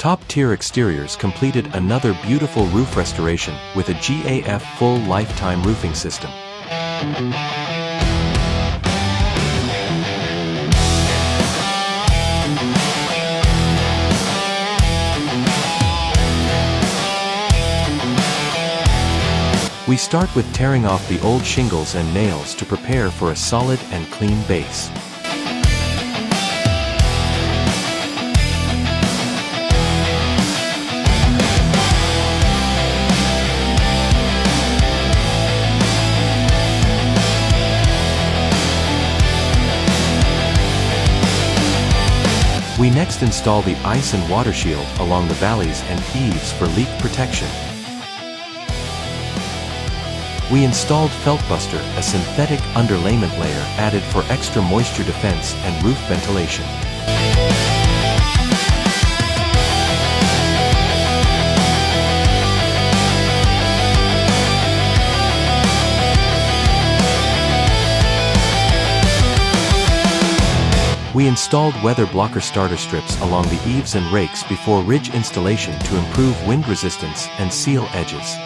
Top-tier Exteriors completed another beautiful roof restoration with a GAF full lifetime roofing system. We start with tearing off the old shingles and nails to prepare for a solid and clean base. We next install the ice and water shield along the valleys and eaves for leak protection. We installed FeltBuster, a synthetic underlayment layer added for extra moisture defense and roof ventilation. We installed WeatherBlocker Starter Strips along the eaves and rakes before ridge installation to improve wind resistance and seal edges.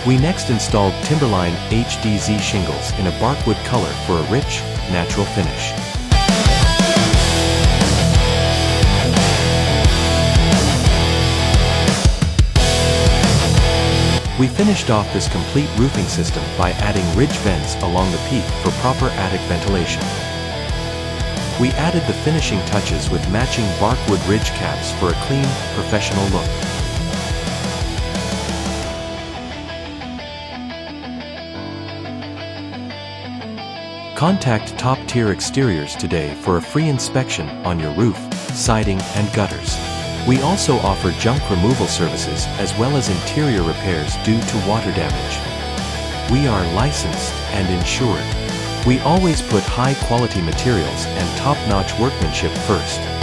We next installed Timberline HDZ shingles in a barkwood color for a rich, natural finish. We finished off this complete roofing system by adding ridge vents along the peak for proper attic ventilation. We added the finishing touches with matching barkwood ridge caps for a clean, professional look. Contact Top-Tier Exteriors today for a free inspection on your roof, siding, and gutters. We also offer junk removal services as well as interior repairs due to water damage. We are licensed and insured. We always put high-quality materials and top-notch workmanship first.